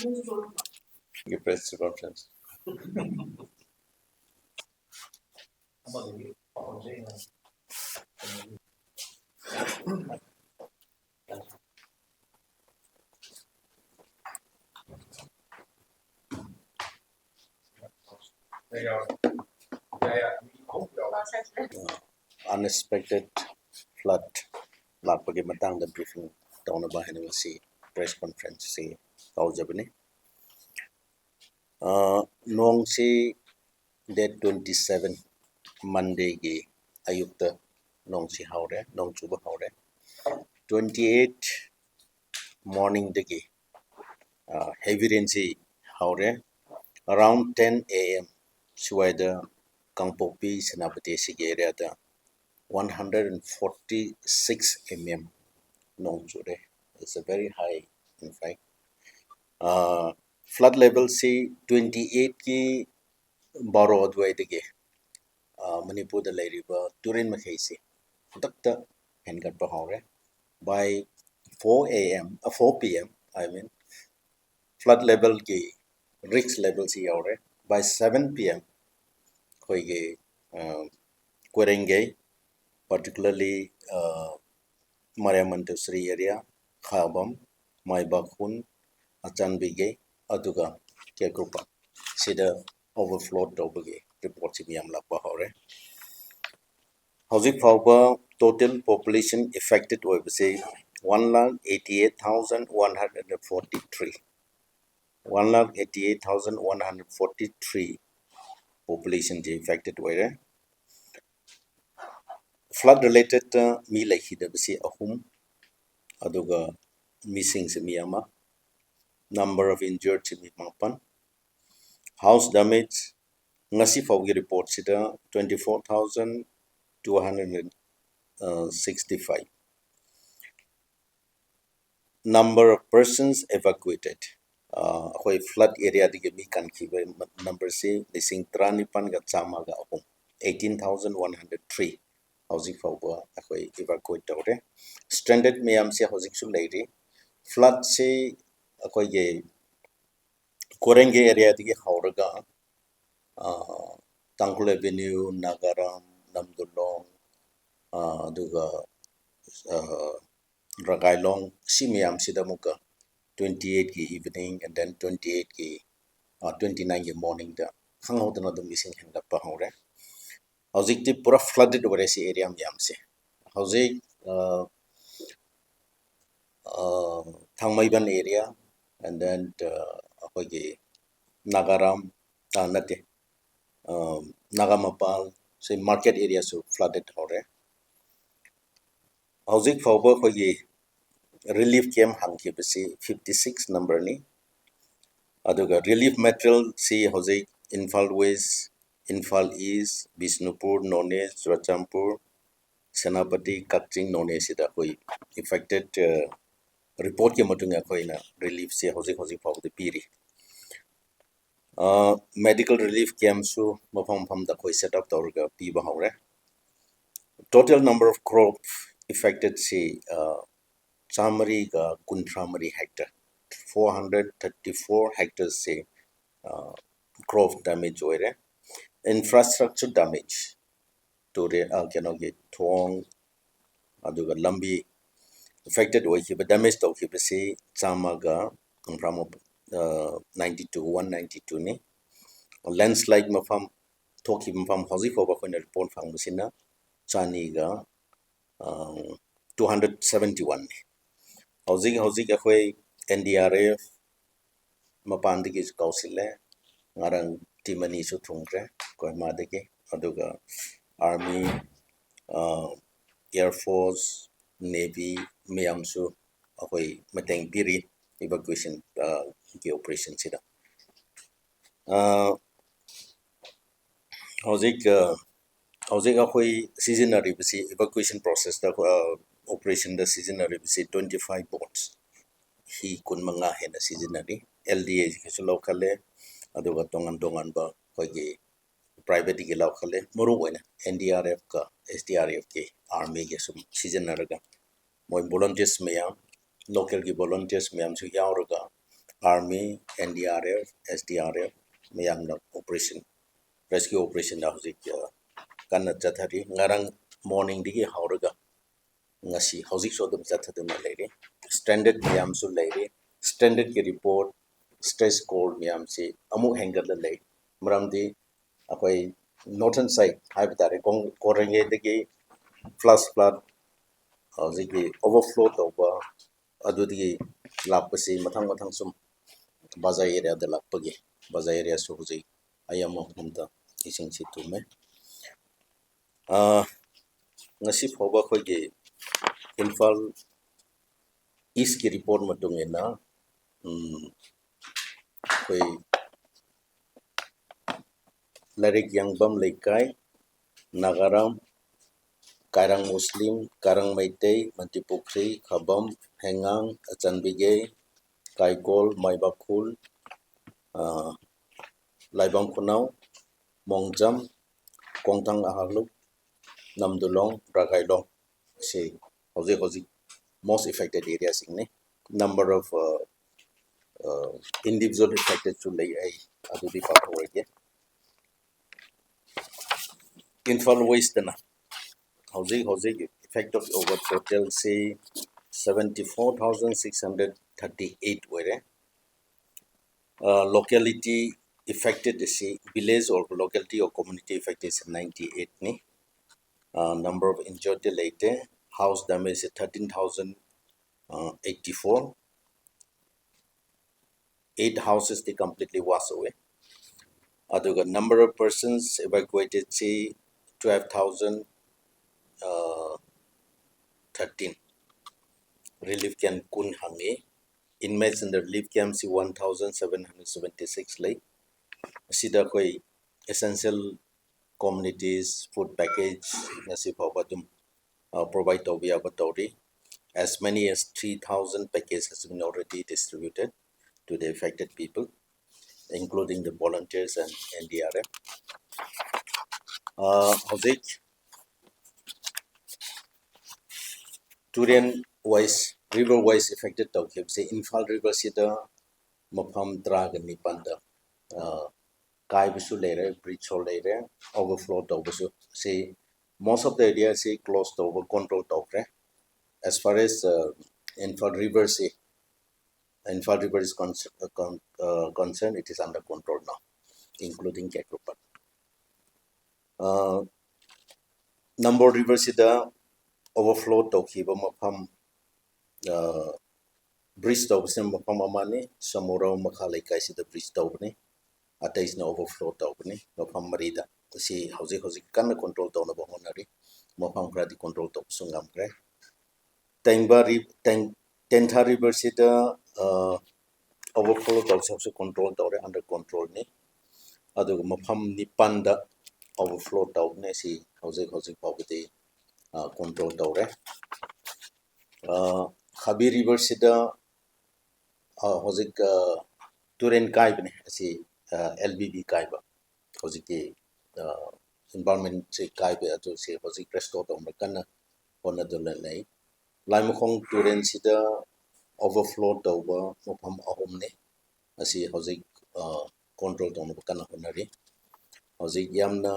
You press the conference. Unexpected flood lakpagi matang da briefing tauna ba hena si press conference si kaujabani nong si date 27 Monday gi ayukta nong si haure nong chuba haure 28 morning dagi heavy rain si haure around 10 a.m. Suwaida Kangpopi Senapati si area da 146 mm nong chure. It's a very high, in fact. Flood level see 28 ki baro adwai dege Manipur da lairiba Turin Makhaisi takta hengat bahore by 4 a.m. 4 p.m. I mean flood level ki risk level si yaure by 7 p.m. koige Kwerenge particularly Mariamantosri area Khabam Maibakun Achanbige Aduga Kekrupa Sida overflow Dobage report Simiam Lakbahore. Housing Fauba total population affected over say 1,88,143. 1,88,143 population affected were flood related mi laihida basi ahum aduga missing semiyama number of injured semi mapan house damage ngasi fawgi report sida 24,265 number of persons evacuated hoi flood area dige mi kan khiba number se lising tranipan ga chama ga ahum 18,103 housing fawba hoi evacuate tawre stranded mayam se housing su leiri flood se hoi ge Korenge area dige hauraga Tangkul Avenue, Nagaram, Namdulong, aduga Ragailong, Simiam Sidamuka, 28 ki evening and then 28 ki 29 ki morning da. Hangau da nadum missing hangap pa haure. Hauzik ti pura flooded over esi area miyam se. Hauzik Thangmaiban area and then akogi Nagaram, nate. Nagamapal, say market areas so flooded already. Housing Fauba for relief camp hangi basi 56 number ni. Aduga relief material see housing Infal West, Infal East, Bisnupur, Nones, Rachampur, Senapati, Kakching, Nones ida koi affected report ke matunga koi na relief see housing Fauba the piri. Medical relief camps so mafam da koi set up tawrga piba haure. Total number of crop affected say Chamari Kuntramari hectare 434 hectares say crop damage oire infrastructure damage to the get Tuong aduga lambi affected oike but damage to say Chamaga from 92 192 ni landslide mafam toki mafam hosi for bakon report fang musina Chaniga 271 Housing akhoi NDRF mapandigi kausile ngarang timani su thungre koi madagi aduga army air force navy miyamsu akhoi mateng piri evacuation ki operation sida housing akhoi seasonary bisi evacuation process da operation da seasonary bisi 25 boats he kun manga hena seasonary LDA kisu locale aduga tongan ba kogi private ki locale muru wena NDRF ka SDRF ki army ki sum seasonary ga moi volunteers mayam local ki volunteers mayam su yauraga Army, NDRF, SDRF mayamna operation rescue operation da hojik kanna chathari ngarang morning digi hauraga ngasi hojik so dum chathadum leire standard mayam su leire standard ki report stress score mayam si amu hangar la lei maramdi akoi northern side haibtare korenge digi flood hojiki overflow toba adudigi lapasi mathang mathang sum bazaar area da lakpagi bazaar area su hojik ayamo humda ising si tume ngasi phoba khogi Imphal East ki report matungena koi Larik Yangbam Leikai Nagaram Karang Muslim Karang Meitei Mantipukri Khabam Hengang Achanbige Kaikol Maibakul Laibam Khunau Mongjam Kongtang Ahaluk Namdulong Ragailong say hozi most affected areas in number of individual affected to lay a adudi pathway Imphal West na housing effect of over total say 74,638 were locality affected say village or locality or community affected is 98 ni number of injured later house damage 13,084 8 houses they completely washed away aduga number of persons evacuated say 12,013 relief camp kun hangi inmates in the relief camp see 1,776 lay sida koi essential communities food package nasi pawbatum provide to be abatori as many as 3,000 packages has been already distributed to the affected people including the volunteers and NDRF hojik Turian wise river wise affected tawkhib say Imphal river sida mafam dragon nipanda kai bisu lere bridge lere overflow tawbusu say most of the area say close to over control tawkre as far as Imphal river say Imphal river is concerned it is under control now including Ketrupat number river sida overflow tawkhiba mafam bridge tawbsin mafam amani samurao makhalai kai sida bridge tawbni ataisna overflow tawbni mafam marida si hauzik kan control tawna ba honari mafam kradi control taw sungam kre tengba river sida overflow taw sabse control tawre under control ni aduga mafam nipanda overflow tawne si hauzik pawbati control tawre Khabi river sida hauzik turen kaibne si LBB kaiba hauzik environment se kaibe atu se hauzik restore tawna kana hona dole lai Laimkhong turen sida overflow tawba mafam ahumne asi hauzik control tawna kana honari hauzik yamna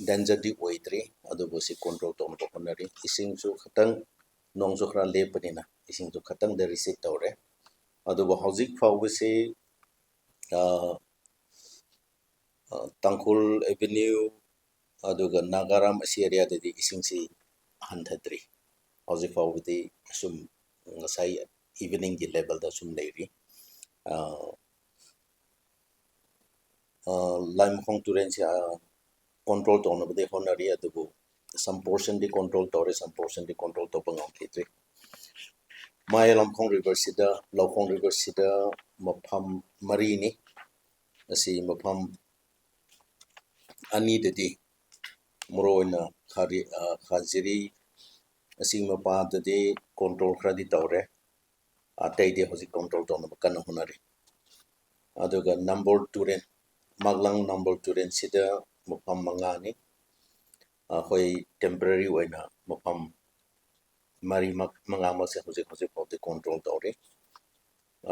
danger di oidri adubu si control tawna honari ising su khatang nong su khra lepanina ising su khatang de receipt tawre adubu hauzik fawbse Tangkul Avenue aduga Nagaram asi area de ising si hanthadri hauzik fawbdi sum ngasai evening di level da sum leiri Laimkhong turen si control tawna bade honari adubu some portion di control tawre some portion di control to pangam kitri Mai Lamkhong river sida Laukhong river sida mafam marini asi mafam ani dadi muroina khajiri asi mapa dadi control khradi tawre atai de hoji control tawna kana honari aduga number turen maglang number turen sida mafam mangani hoi temporary oina mafam mari mangama se hoji pawte control tawre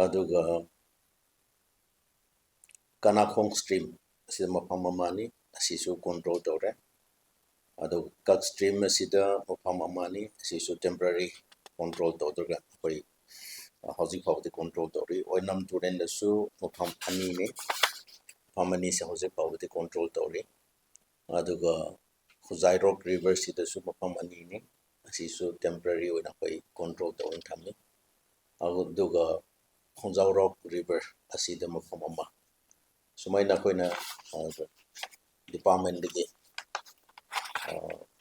aduga Kanakhong stream asida mafam amani asisu control tore ado kak stream asida mafam amani asisu temporary control todra koi housing power control tori oinam turen dasu mafam ani ne famani se housing power control tori aduga Khuzai Rock River sidasu mafam ani ne asisu temporary oina koi control tawin thami aduga Khongjau Rock River asida mafam ama sumaina koina department digi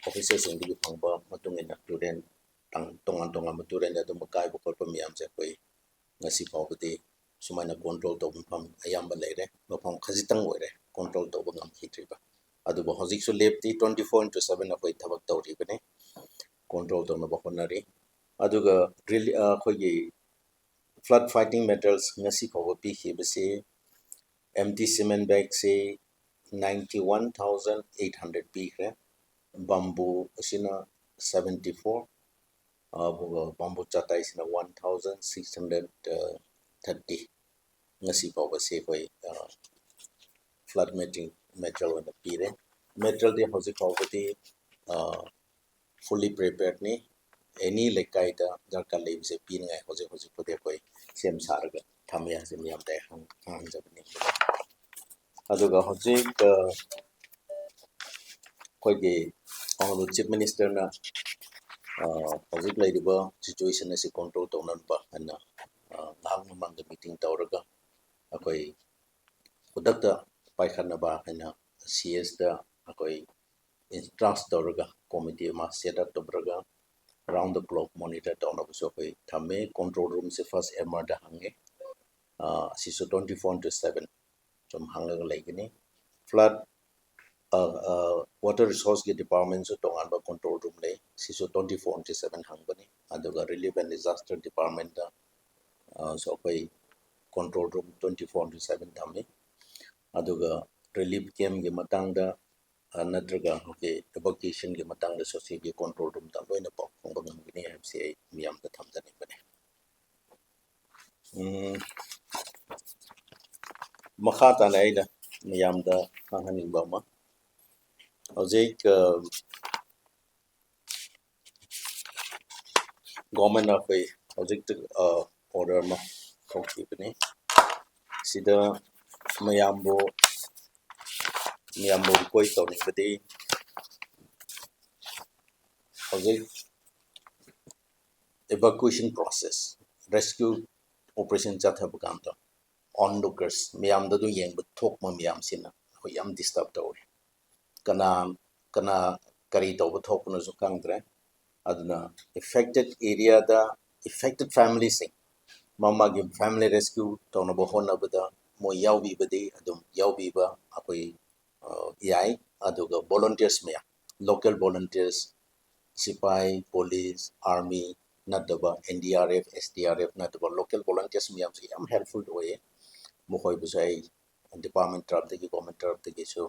officers digi phangba matungina student tongan tongan student adu makai bu kolpa miyam se koi ngasi phawbudi sumaina control to pham ayamba leire mafam khajitang oire control to ngam khitriba adu bo hozik su lepti 24/7 akoi thabak tawri bane control to na bahonari aduga really khogi flood fighting metals ngasi phawba pi khibase empty cement bag say 91,800 pikre bamboo asina 74 bamboo chata isina 1,630 ngasi pawba se koi flood metal on the pire metal de hosi pawba di fully prepared ni any lekai da jarka leib se pin ngai hosi pode koi sem sarga thamya se miyam dai hang jabni aduga hosi koigi honorable chief minister na housing laidiba situation asi control tawnan ba ana ngam mang meeting tawraga akoi khudakta paikhanna ba ana CS da akoi trust tawraga committee ma set up tawraga round the clock monitor tawna so koi thame control room se first MR da hange siso 24/7 chom hangaga laigini flood water resource ke department so tongan ba control room le siso 24/7 hangbani aduga relief and disaster department da so koi control room 24/7 thammi aduga relief camp ge matang da natraga okay evacuation ge matang da so se ge control room da loina pa khongba ngam ni habsi miyam da thamdani bane makha ta naida miyam da khanghaning ba ma hojik government of a project order ma thokibani sida mayambo koi tawni badi project evacuation process rescue operation chathabu kamta onlookers mayam da du yeng bu thok ma mayam sina hoi yam disturb tawri kana kari tawbu thokna su kangdre aduna affected area da affected families mama gi family rescue tawna bo honna bada mo yawbi badi adum yawbi ba akoi yai aduga volunteers me local volunteers sipai police army nadaba NDRF SDRF nadaba local volunteers me am helpful way mo hoi busai department of the government of the so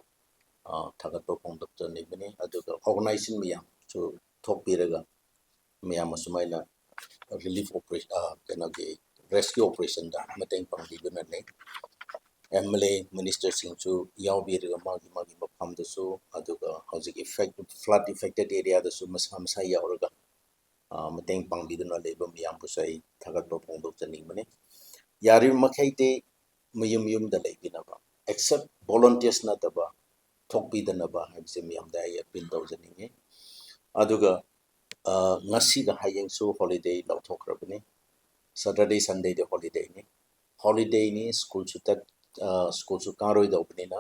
thagat po pong doctor ni bani aduga organization me so thok piraga me am sumaila relief operation kana ge rescue operation da mateng pang di bana ne MLA minister singchu yawbirga magi mafam da su aduga housing affected flood affected area da su masam sai yawraga mateng pang di na leba miyam pusai thagat po pong doctor ni bane yari makhaite muyum da leibina ba except volunteers na taba thokpi da na ba habse miyam da ya appeal tawjani aduga ngasi ga hayeng su holiday law thokrabani Saturday Sunday de holiday ni school su karoi da upnina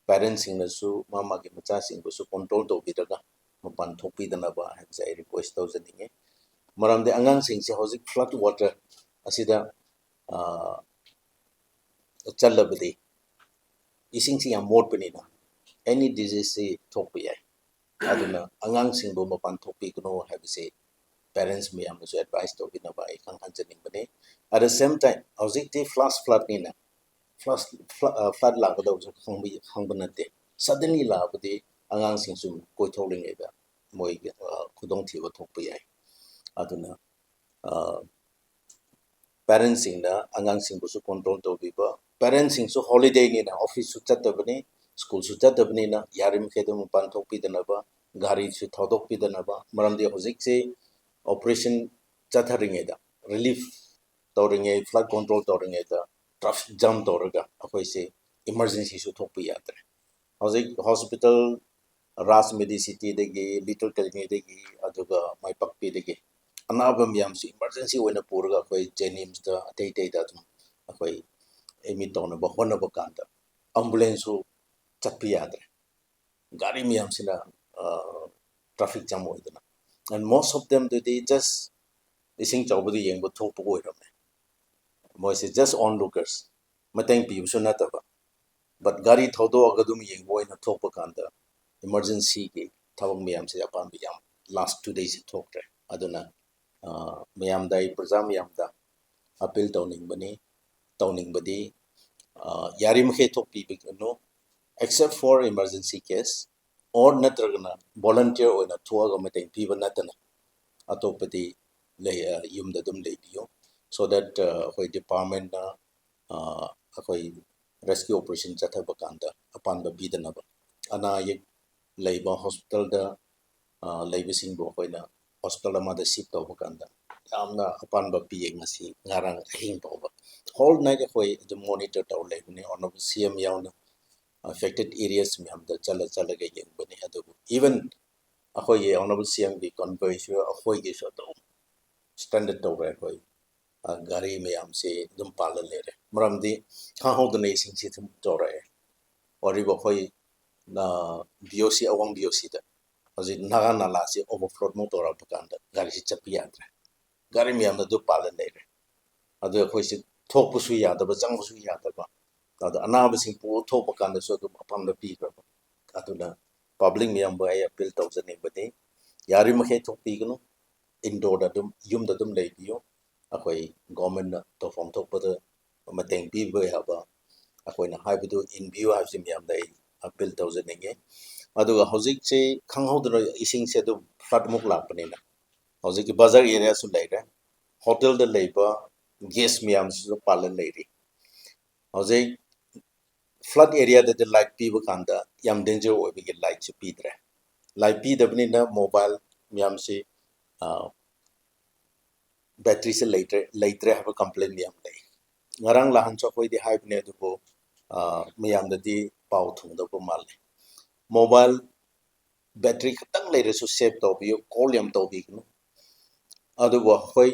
parents sing su mama gi macha sing su control do biraga mapan thopi da na ba habse request tawjani maram de angang sing se hozik flood water asida chalabdi ising si am mod panina any disease se thokpi ai aduna angang sing bo mapan thopi kuno habse parents me am so advice to bina ba ikang hanjani bane at the same time housing the flood ni na flood la ba do khangbanate suddenly la ba de angang sing sum koi tholing eba moi khudong thi ba thokpi ai aduna parents na angang sing busu control to biba parents sing su holiday ni na office su chatabani school su chatabani na yarim khedum pan thok pi dana ba gari su thodok pi dana ba maram de hojik se operation chatharinge da relief tawringe flood control tawringe da traffic jam tawraga akhoi se emergency su thok pi yatre hojik hospital ras medicity degi little clinic degi aduga mai pakpi degi anaba miyam si emergency oina purga akhoi jenims da atei da dum akhoi emi tawna ba hona ba kanda ambulance su chatpi yadre gari miyam sina traffic jam oidana and most of them they just ising chawbudi yengbo thokpu oirame moise just onlookers mateng pi su nataba but gari thodo agadum yengbo ina thokpa kanda emergency ki thabang miyam se apan biyam last 2 days thokre aduna miyam dai prajam miyam da appeal tawning badi yari mkhe thokpi bigno except for emergency case or natragana volunteer oina thuaga mateng piba natana atopati le yumda dum lebiyo so that hoi department na hoi rescue operation chathaba kanda apan ba bidanaba ana yek leiba hospital da leiba singbo hoina hospital ama da ship tawba kanda yamna apan ba pi ngasi ngarang hing tawba whole night hoi the monitor taw leibni on of cm yauna affected areas me hamda chala ga yeng bani adu even akhoi ye honorable cm bi convoy shu akhoi ge sho to standard to ra khoi gari me am se dum pala le re maramdi kha ho the nation si thum to ra ori bo khoi na boc awang boc da aji naga nala se overflow mo to ra pakanda gari si chapi yadra gari me am da du pala le re adu khoi si thok pu su ya da ba chang pu su ya da ba adu anaba sing pu thok pa kanda so du apam da pi ga aduna public miyam ba ay appeal tawjani bani yari makhe thok pi gno indoor da dum yum da dum leibiyo akhoi government na to form thok pa da mateng pi ba ya ba akhoi na haibu in view ha sim miyam dai appeal tawjani ge aduga hojik se khanghodra ising se du flood muk lak pani na hojik ki bazar area su leira hotel da leiba guest miyam su palan leiri hojik flood area da light pi ba kanda yam danger oi bi light chu pi dre light pi da bani na mobile miyam se battery se later have a complaint miyam lei ngarang lahan cho koi di hype ne du bo miyam da di pau thung da bo mal mobile battery khatang leire su save to bi call yam to bi no adu bo hoi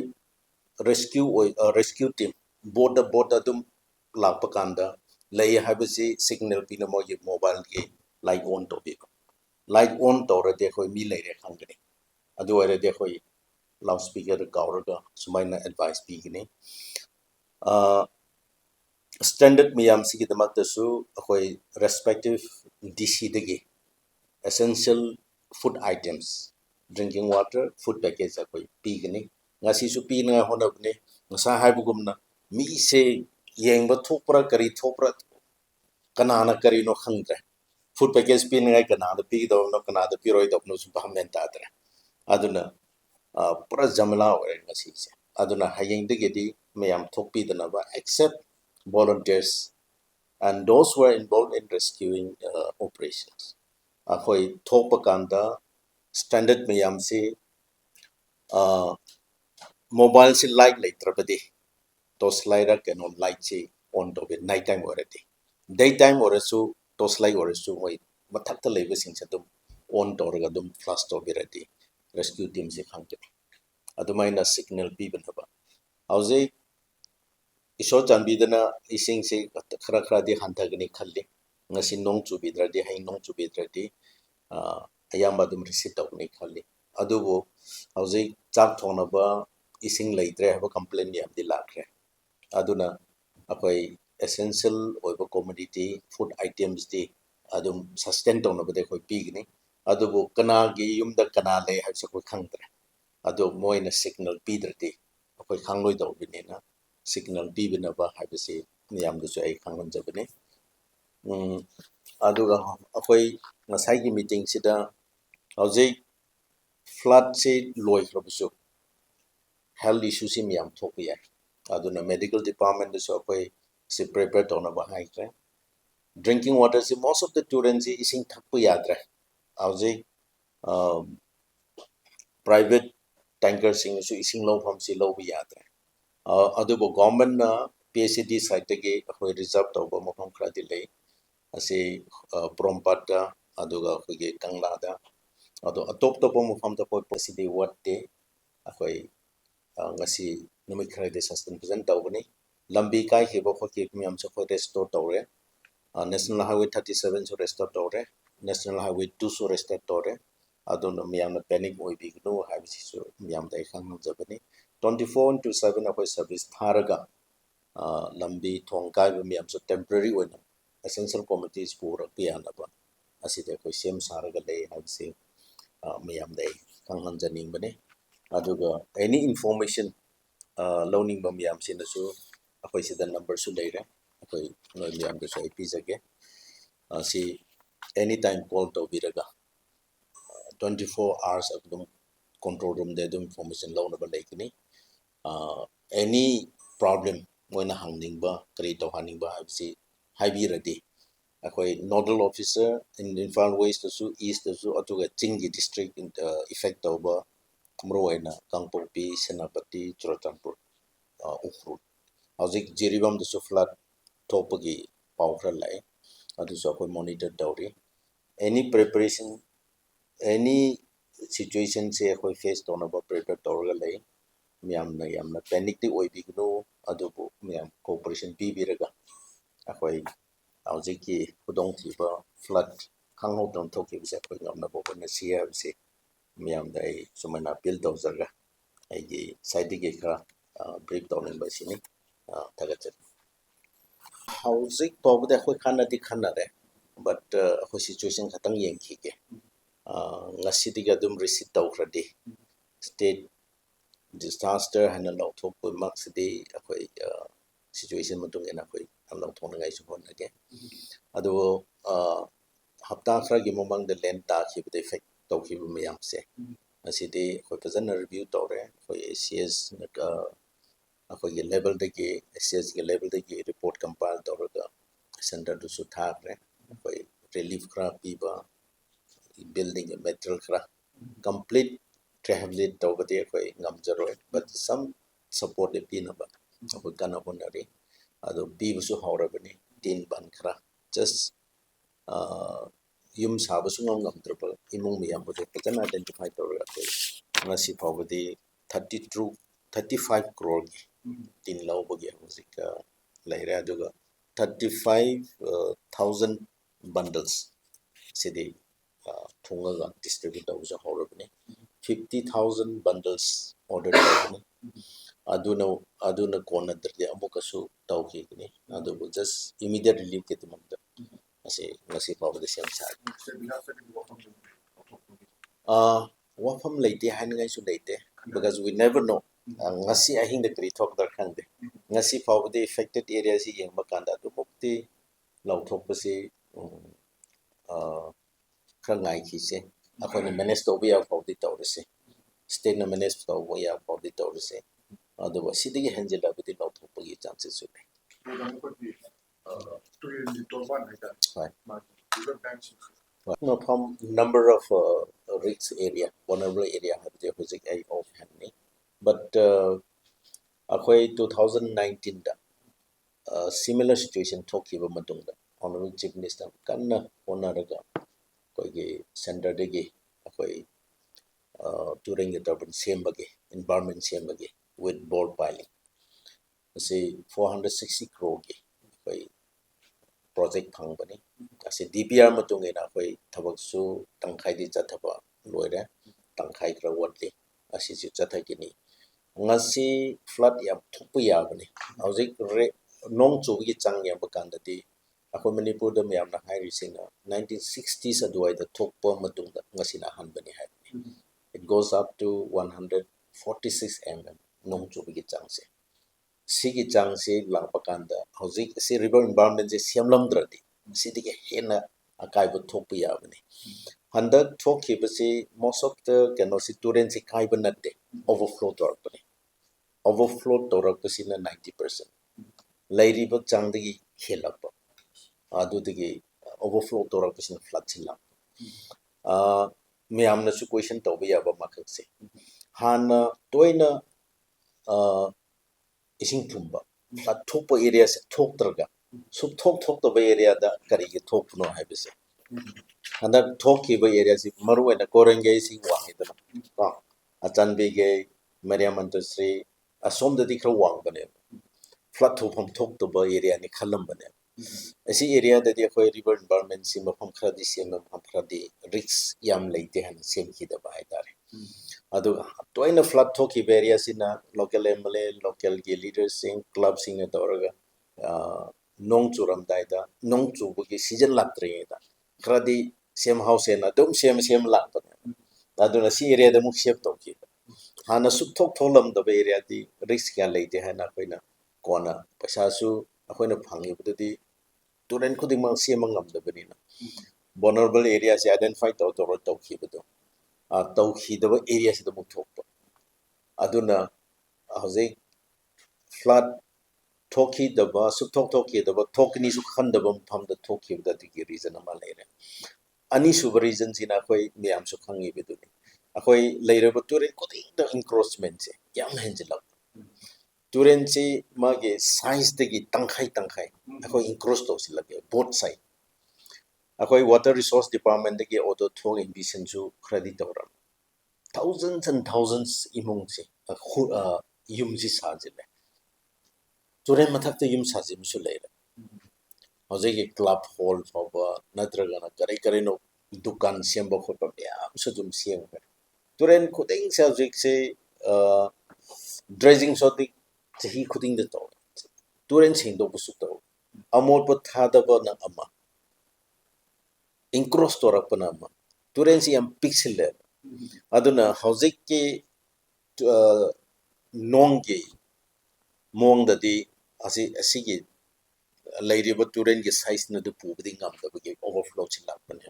rescue team board dum lakpa kanda lei habisi signal pina mo ye mobile ge light on to bi light on to ra de khoi mi leire khangani adu ere de khoi loudspeaker gauraga sumaina advice pi gini standard miyam sigi damak tasu akhoi respective dc degi essential food items drinking water food package akhoi pi gini ngasi su pi na honabne ngasa haibugumna mi se yengba thokpra kari thokpra kanana kari no khangdre food package pi ngai kanana pi do no kanada pi roi do no su bhammen ta dre aduna pura jamla ore ngasi se aduna hayeng de gedi mayam thokpi dana ba except volunteers and those who are involved in rescuing operations akhoi thokpa kanda standard mayam se mobile se light leitrabadi tos laira keno light se on to be night time already daytime orasu tos light orasu hoi mathakta leibe singse dum on torga dum flash to be ready rescue team se khangte adumaina signal pi banaba hauze isho chanbidana ising se khara khara di hantagni khalli ngasi nong chubidradi hai nong chubidradi ayamba dum receive tawni khalli adubo hauze chak thonaba ising leitre have complaint yam di lakre aduna apai essential oiba commodity food items di adum sustain tawna bade khoi pigni adubo kana gi yumda kana le habse ko khangtre adu moina signal pidrati apai khangloi daw binena signal bibina ba habse niyam du ai khanglan jabane aduga apai ngasai gi meeting sida hauze flood se loi khrobusu health issue si miyam thokya aduna medical department so koi si prepare tona ba haikre drinking water si most of the students ising thakpu yadre auji private tanker sing su ising low from si low yadre adubo government na PhD site ge hoi reserve to ba mafam khradi lei asi prompata aduga khoge kangla da ado atop top mafam da koi PhD what day akhoi ngasi numit khradi sustain present tawbani lambi kai hebo khoki miam so khoi restore tawre National Highway 37 so restore tawre National Highway 2 so restore tawre adon miam na panic oi bi no habisi so miam dai khang jabani 24/7 akhoi service tharaga lambi thong kai bi miam so temporary oina essential committees pura piana ba aside akhoi sem saraga lei habisi miam dai khang janing bane aduga any information loaning ba miam sin su akhoi sida number su leire akhoi noi miam da so ipizage si anytime call to biraga 24 hours adum control room de dum information loan ba lekini any problem moina hangning ba kari to haning ba habsi haibi radi akhoi nodal officer in Imphal West to su east to su atuga Chingi district in effect over mroina Kangpokpi Senapati Churachandpur Ukhrut hauzik Jiribam the su flood topagi power lai adu so akhoi monitor tawri any preparation any situation se akhoi face tona ba prepare tawra lai yamna panic ti oi bigno adubu miam cooperation bi biraga akhoi hauzik hudong thiba flood khangho don thoki bise akhoi ngamna bo na sia bise miam dai sumana appeal tawzarga aigi side ge kha brief tawlen ba sini tagachat hauzik tawbde akhoi khanadi khanare but akhoi situation khatang yengki ge ngasi diga dum receipt tawkradi state disaster hana law thok pu maksidi akhoi situation matung ena akhoi law thong ngai su hon age ado hafta khra gi momang de land ta khi be effect taw khi bu mayam se asidi akhoi pazana review tawre akhoi ACS akhoi ge level de ge ACS ge level de ge report compile tawra center to su thakre akhoi relief khra piba building material khra complete rehabilitate tawbati akhoi ngamjaroi but some support de pinaba akhoi kana honari ado pibusu haurabani tin ban khra just yum sabasu ngamdrapa imung miyam bo pajana identify tawra akhoi ngasi phawbadi 35 crore gi tin lawbagi hojik laire aduga 35,000 bundles sidi thungaga distribute tawsa haurabani 50,000 bundles ordered tawbani aduna kona darge amukasu tawki ni adu just immediate relief ke tumamda ase ngasi pawda sem sa wafam leite hangai su leite because we never know ngasi ahing de kri thok dar khangde ngasi pawda affected area si yengba kanda du mukti law thok pasi khangai ki se akhoni manage to be pawdi tawrese state na manage to ya pawdi tawrese adu sidigi hanjela bidi law thok pagi chances su no from number of risk area vulnerable area have the physic a of handy but akhoi 2019 da similar situation thokiba matungda honorable chief minister kanna honaraga koigi center degi akhoi during the urban sembage environment sembage with board piling say 460 crore gi akhoi project phang ase DPR matung ena akhoi thabak su tangkhai di chathaba loire tangkhai kra watli asi ju chathai kini ngasi flood yam thupu ya bani hauzik nong chu gi chang yam bakanda di akhoi Manipur da yam na hai risina 1960s aduai da thokpa matung da ngasi na han bani hai it goes up to 146 mm nong chu gi chang se sigi chang se langpakanda hauzik se river environment je siamlamdradi sidike hena akai bu thokpu ya bani handa thokhi basi most of the cano si turen si kai banatte overflow tor bani overflow tꯧrakpasina 90%. Lairiba changdagi helakpa. Adudagi overflow tꯧrakpasina flood silak. Miyamnasu question tawba yaba makhakse. Hana toina ising thumba. Flood thokpa area se thoktraga. Sub thokba area da karigi thokpuno haibase. Hana thokkiba area si maruena korengay si wangidana. Achanbige Mariamantasri asomdadi khra wangbane. Flood thokpam thoktoba area ni khalambane. Asi area dadi akhoi river environment si mafam khradi sem mafam khradi risks yam leite han sem khidaba haidare. Adu toina flood thokkiba area sina local MLA local ge leaders sing club sing adoraga nong churam daida nong chubugi season latre da khradi sem house na dum sem lakbane. Aduna si area da muk shape tokki. Hana sub tholam da area di risk ya leite hana koina kona pasasu akoina phangi budadi turen khudimang semangam da banina. Vulnerable areas identify tokki budo. Tokki da area se da muk thokpa. Aduna hauze flood thokki da ba sub thokki da ba thokni su khandaba pham da thokki da di reason ama lere. Ani super reason sina koi miyam su khangi biduni. Akoi later turen koding the encroachment se yam henjilak. Turen se mage size tegi tangkhai akoi encroach to silake both side. Akoi water resource department tegi auto thong ambition su credit oram. Thousands and thousands imong se yum si sajile. Turen mathak te yum sajim su later. Hauze club hall faba nadragana kare no dukan siamba khotpa yam su dum siang. Turen khuding se hauze se dredging soti chahi khuding da to. Turen singdo busu to. Amol pa thadaba na ama. Encroach torak pa na ama. Turen si yam pixel. Aduna hauze ke nongge mong dadi asigi lairiba turen ge size na du pubdi ngam da bagi overflow chilak pane.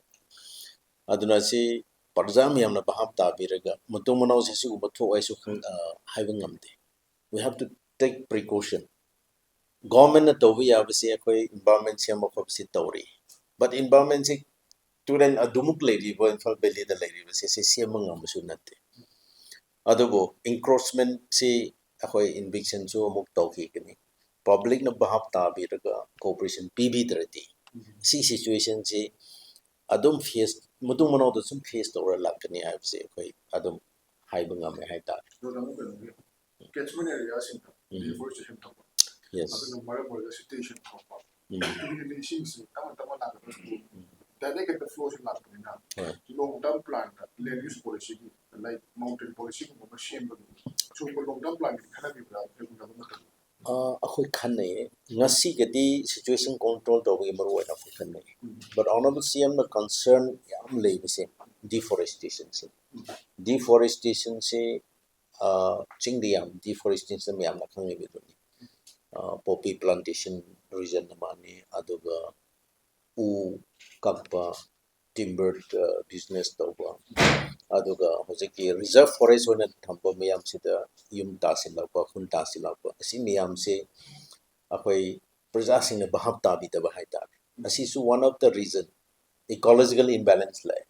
Aduna si parjam yamna baham tabiraga mutung manau se su batho aisu haiba ngamde. We have to take precaution. Government na tobi yabase akoi environment sema khobsi tawri. But environment se turen adumuk lairiba infal belly da lairiba se sema ngamsu natte. Adubo encroachment si akoi eviction su amuk tawki kani. Public na bahap tabiraga cooperation PB30. Si situation si adum face mutung manau da sum face tawra lakani haibse akoi adum haiba ngame haita. Catchment areas in deforestation. Yes. Situation. Direct the flows in long-term plan, land use policy, like mountain policy, so long-term plan can be akhoi khanne ngasi gadi situation control tawgi maruwa akhoi khanne. But honorable CM na concern yam leibise deforestation se. Deforestation se chingdi yam deforestation yam na khange biduni. Poppy plantation region namani aduga u kakpa timber business tawba aduga hojiki reserve forest one thamba miyam sida yum tasilakpa khun tasilakpa asi miyam se akhoi praja sing na bahap tabi da haita asi su one of the reason ecological imbalance lai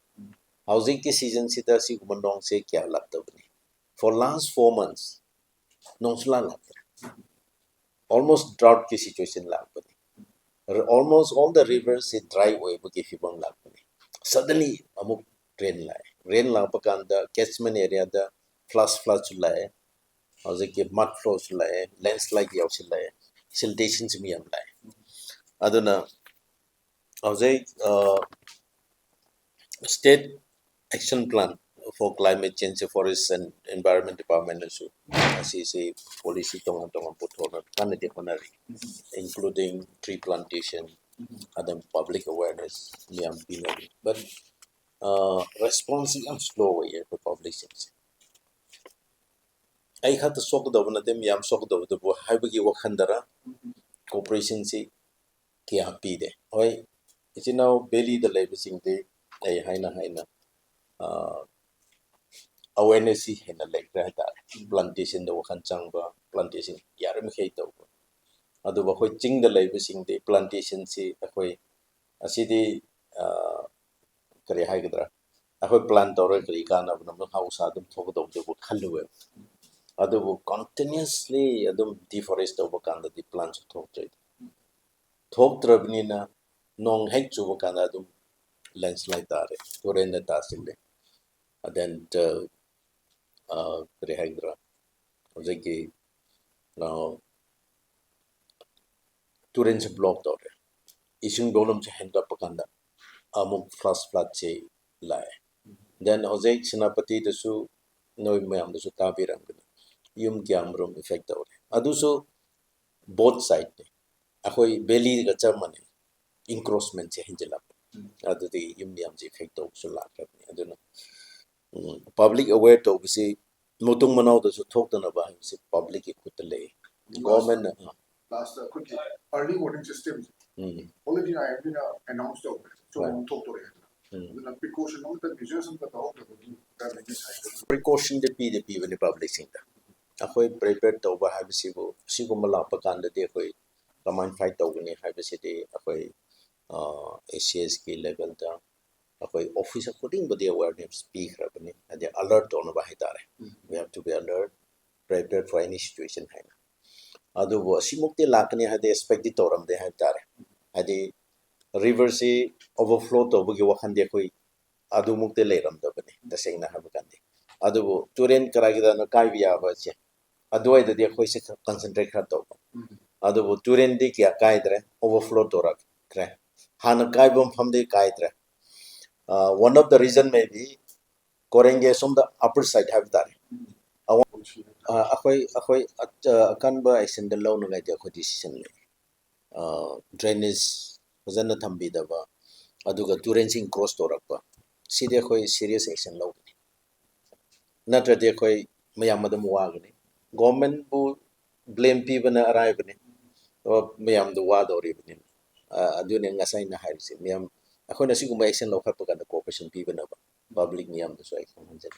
housing ki season sida si gumandong se kya lagta bani for last 4 months nongsla lagta almost drought ki situation lagta almost all the rivers se dry way buki fibang lagta suddenly amuk rain la pakanda catchment area da flood lai hauze mud flows lai landslide yaw lai siltations mi am lai aduna hauze state action plan for climate change forest and environment department also say policy tong putona kanade honari including tree plantation and public awareness mi am binari but response is slow way for public sector. I had to soak the one of them yam soak the Hibagi Wakandara cooperation si Kia Pide. Oi, it's now belly the labor sing day, a haina awareness in a lake plantation the Wakan Changba plantation yaram khei to adu ba khoi ching da lai bising de plantation si akhoi asidi kare hai gadra akhoi plan to re kri kana nam house adum thok do de bu khalu we adu bu continuously adum deforest over kanda di plants thok trabni na nong hek chu kana adum landslide tare turen da tasille then kare hai gadra ojeki now turen se block to re ising dolom se hand up kanda amuk flash flood che lai then ojek sinapati de su noi mayam de su tabiram yum kyamrum effect to re adu so both side ne akhoi belly ga chamane encroachment che hinjala adu the yum yam je effect to su la rabni aduna public aware to bisi motung manau da su thok na ba si public ki khut le government last quickly early voting system already I have been announced over so on talk to it the precaution on the measures and the dog precaution de pi when public sing da akhoi prepare to ba ha bisi bo siguma la pa kan de akhoi command fight to ni ha bisi de akhoi ACS ki level da akhoi officer coding body awareness speak rabani ade alert on ba hitare we have to be alert prepared for any situation haina adu bo simukte lakni hade expect di toram de hitare ade river si overflow to bugi wakhan de khoi adu mukte leram da bani da sengna ha bakande adu bo turen karagida no kai biya ba che adu ai de khoi se concentrate kha to adu bo turen di kya kai dre overflow to rak kre han kai bom pham de kai dre one of the reason may be korenge from the upper side have that akhoi akan ba action de law no ga de khoi decision le drainage fazana thambi da ba aduga turenching cross to rakpa side khoi serious action law natra de khoi mayam madam wagni government bu blame pi bana arai bani mayam do wa do ri bani adune ngasai na haisi mayam akhoi na siguma action law khat pa kan cooperation pi bana ba public niyam do so action hanjal